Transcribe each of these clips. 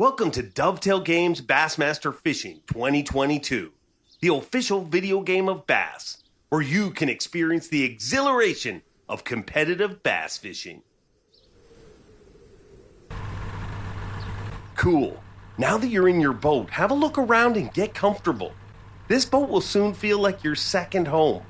Welcome to Dovetail Games Bassmaster Fishing 2022, the official video game of bass, where you can experience the exhilaration of competitive bass fishing. Cool. Now that you're in your boat, have a look around and get comfortable. This boat will soon feel like your second home.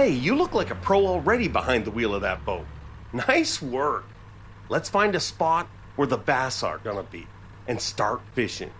Hey, you look like a pro already behind the wheel of that boat. Nice work. Let's find a spot where the bass are gonna be and start fishing.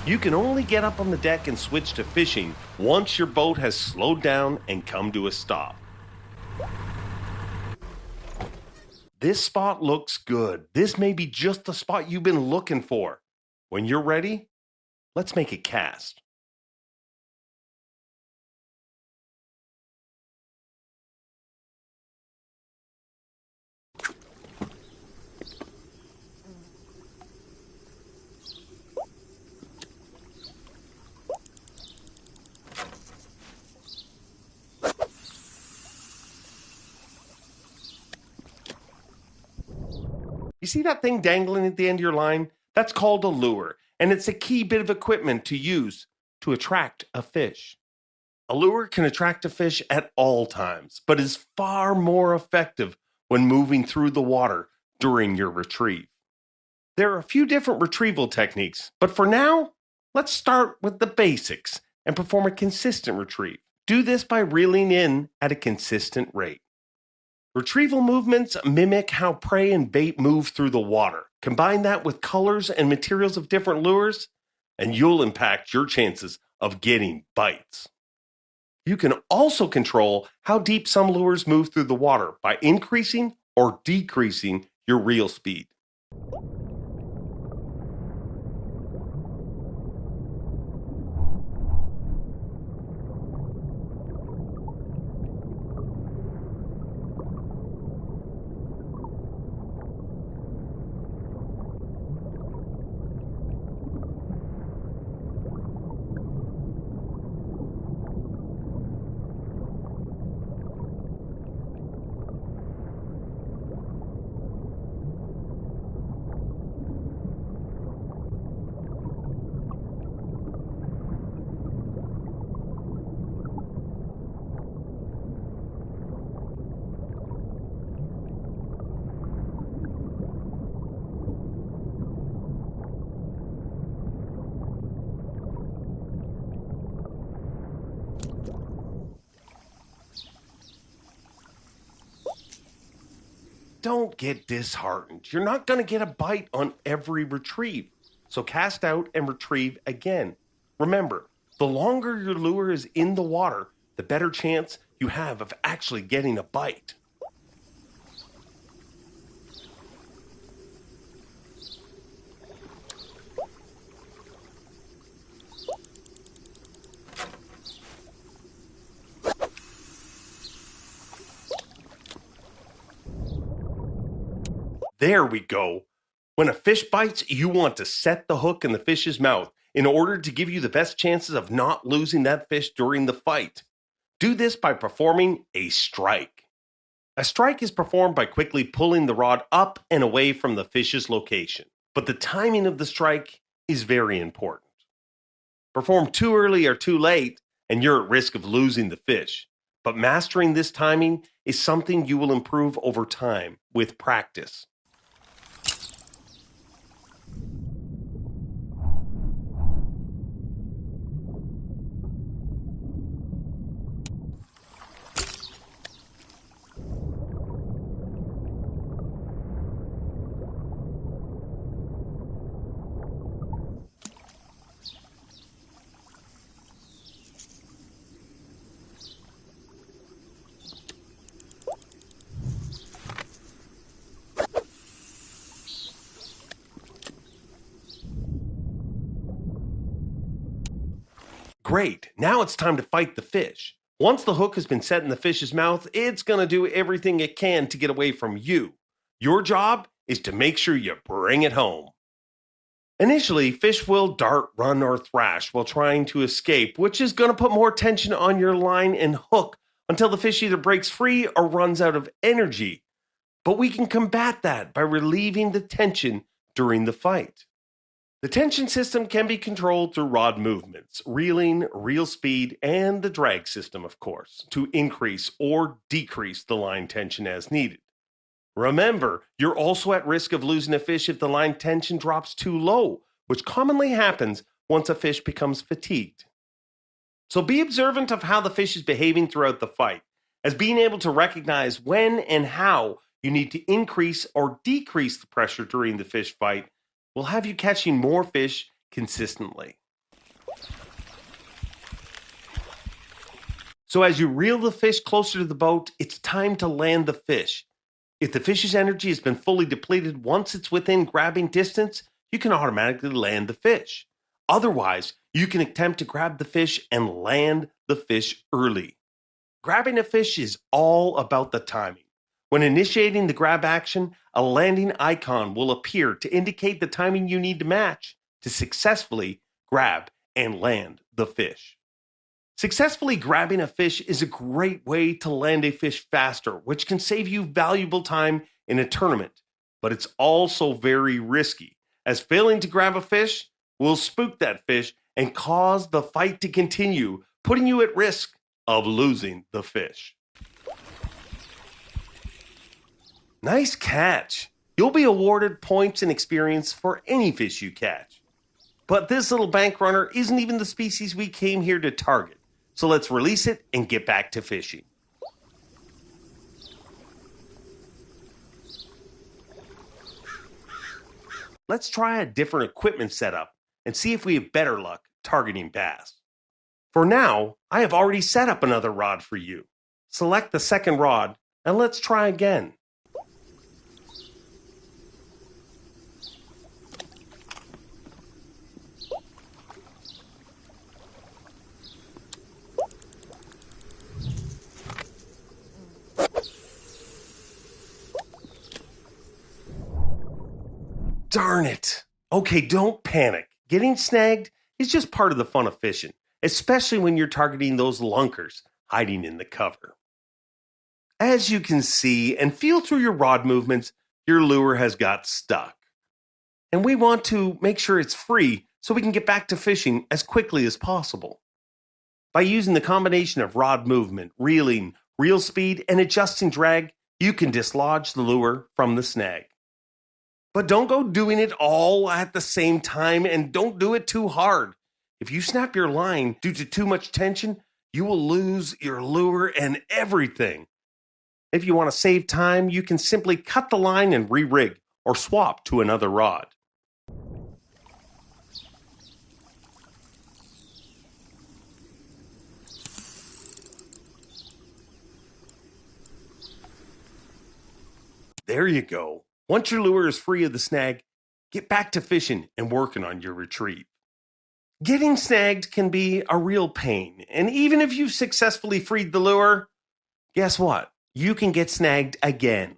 You can only get up on the deck and switch to fishing once your boat has slowed down and come to a stop. This spot looks good. This may be just the spot you've been looking for. When you're ready, let's make a cast. You see that thing dangling at the end of your line? That's called a lure, and it's a key bit of equipment to use to attract a fish. A lure can attract a fish at all times, but is far more effective when moving through the water during your retrieve. There are a few different retrieval techniques, but for now, let's start with the basics and perform a consistent retrieve. Do this by reeling in at a consistent rate. Retrieval movements mimic how prey and bait move through the water. Combine that with colors and materials of different lures, and you'll impact your chances of getting bites. You can also control how deep some lures move through the water by increasing or decreasing your reel speed. Don't get disheartened. You're not going to get a bite on every retrieve. So cast out and retrieve again. Remember, the longer your lure is in the water, the better chance you have of actually getting a bite. There we go. When a fish bites, you want to set the hook in the fish's mouth in order to give you the best chances of not losing that fish during the fight. Do this by performing a strike. A strike is performed by quickly pulling the rod up and away from the fish's location. But the timing of the strike is very important. Perform too early or too late, and you're at risk of losing the fish. But mastering this timing is something you will improve over time with practice. Great, now it's time to fight the fish. Once the hook has been set in the fish's mouth, it's going to do everything it can to get away from you. Your job is to make sure you bring it home. Initially, fish will dart, run, or thrash while trying to escape, which is going to put more tension on your line and hook until the fish either breaks free or runs out of energy. But we can combat that by relieving the tension during the fight. The tension system can be controlled through rod movements, reeling, reel speed, and the drag system, of course, to increase or decrease the line tension as needed. Remember, you're also at risk of losing a fish if the line tension drops too low, which commonly happens once a fish becomes fatigued. So be observant of how the fish is behaving throughout the fight, as being able to recognize when and how you need to increase or decrease the pressure during the fish fight will have you catching more fish consistently. So as you reel the fish closer to the boat, it's time to land the fish. If the fish's energy has been fully depleted once it's within grabbing distance, you can automatically land the fish. Otherwise, you can attempt to grab the fish and land the fish early. Grabbing a fish is all about the timing. When initiating the grab action, a landing icon will appear to indicate the timing you need to match to successfully grab and land the fish. Successfully grabbing a fish is a great way to land a fish faster, which can save you valuable time in a tournament. But it's also very risky, as failing to grab a fish will spook that fish and cause the fight to continue, putting you at risk of losing the fish. Nice catch. You'll be awarded points and experience for any fish you catch. But this little bank runner isn't even the species we came here to target. So let's release it and get back to fishing. Let's try a different equipment setup and see if we have better luck targeting bass. For now, I have already set up another rod for you. Select the second rod and let's try again. Darn it. Okay, don't panic. Getting snagged is just part of the fun of fishing, especially when you're targeting those lunkers hiding in the cover. As you can see and feel through your rod movements, your lure has got stuck. And we want to make sure it's free so we can get back to fishing as quickly as possible. By using the combination of rod movement, reeling, reel speed, and adjusting drag, you can dislodge the lure from the snag. But don't go doing it all at the same time and don't do it too hard. If you snap your line due to too much tension, you will lose your lure and everything. If you want to save time, you can simply cut the line and re-rig or swap to another rod. There you go. Once your lure is free of the snag, get back to fishing and working on your retrieve. Getting snagged can be a real pain, and even if you've successfully freed the lure, guess what? You can get snagged again.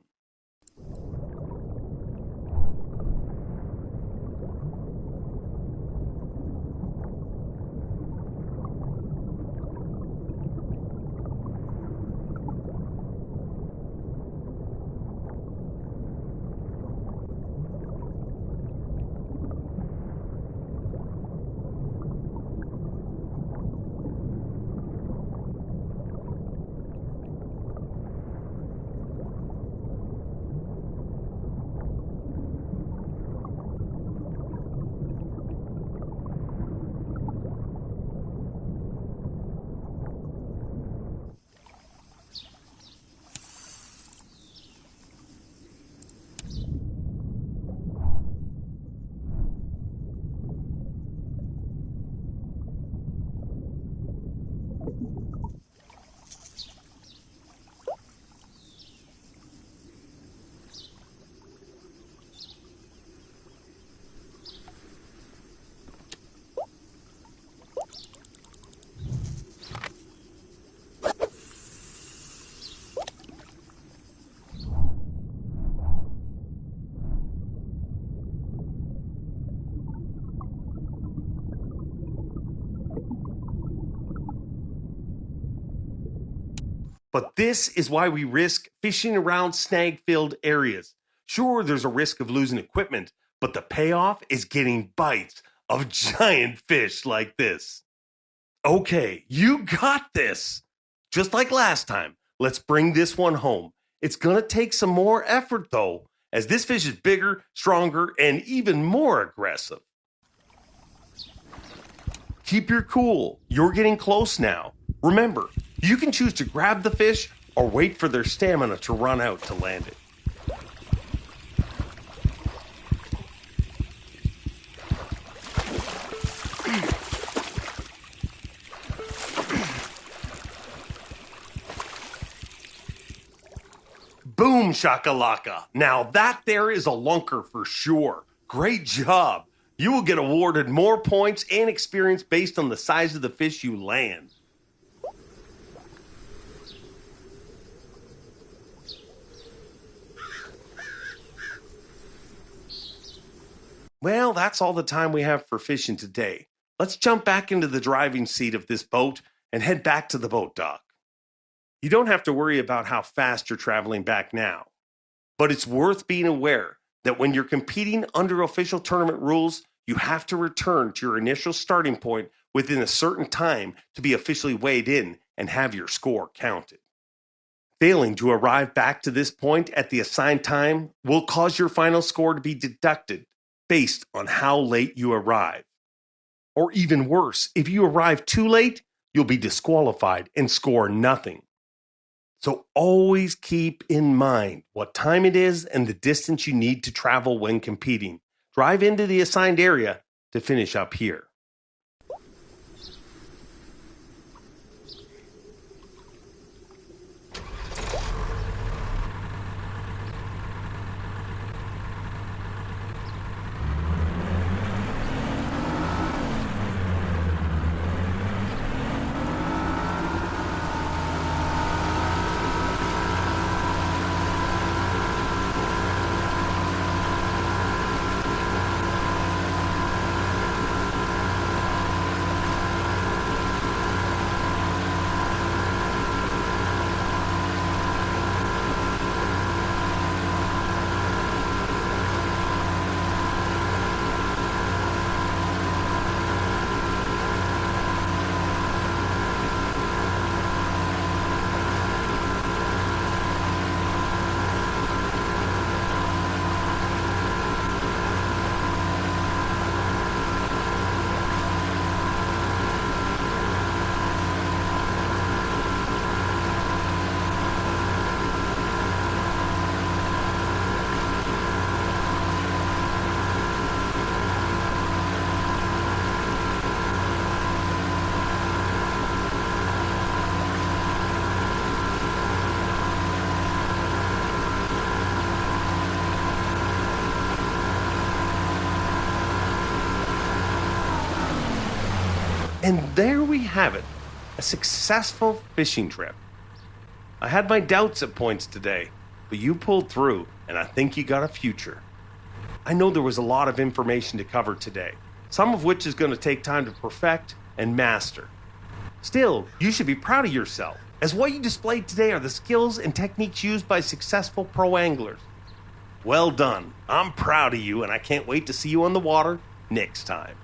But this is why we risk fishing around snag-filled areas. Sure, there's a risk of losing equipment, but the payoff is getting bites of giant fish like this. Okay, you got this. Just like last time, let's bring this one home. It's going to take some more effort, though, as this fish is bigger, stronger, and even more aggressive. Keep your cool. You're getting close now. Remember, you can choose to grab the fish or wait for their stamina to run out to land it. Boom shakalaka. Now that there is a lunker for sure. Great job. You will get awarded more points and experience based on the size of the fish you land. Well, that's all the time we have for fishing today. Let's jump back into the driving seat of this boat and head back to the boat dock. You don't have to worry about how fast you're traveling back now, but it's worth being aware that when you're competing under official tournament rules, you have to return to your initial starting point within a certain time to be officially weighed in and have your score counted. Failing to arrive back to this point at the assigned time will cause your final score to be deducted based on how late you arrive. Or even worse, if you arrive too late, you'll be disqualified and score nothing. So always keep in mind what time it is and the distance you need to travel when competing. Drive into the assigned area to finish up here. And there we have it, a successful fishing trip. I had my doubts at points today, but you pulled through, and I think you got a future. I know there was a lot of information to cover today, some of which is going to take time to perfect and master. Still, you should be proud of yourself, as what you displayed today are the skills and techniques used by successful pro anglers. Well done. I'm proud of you, and I can't wait to see you on the water next time.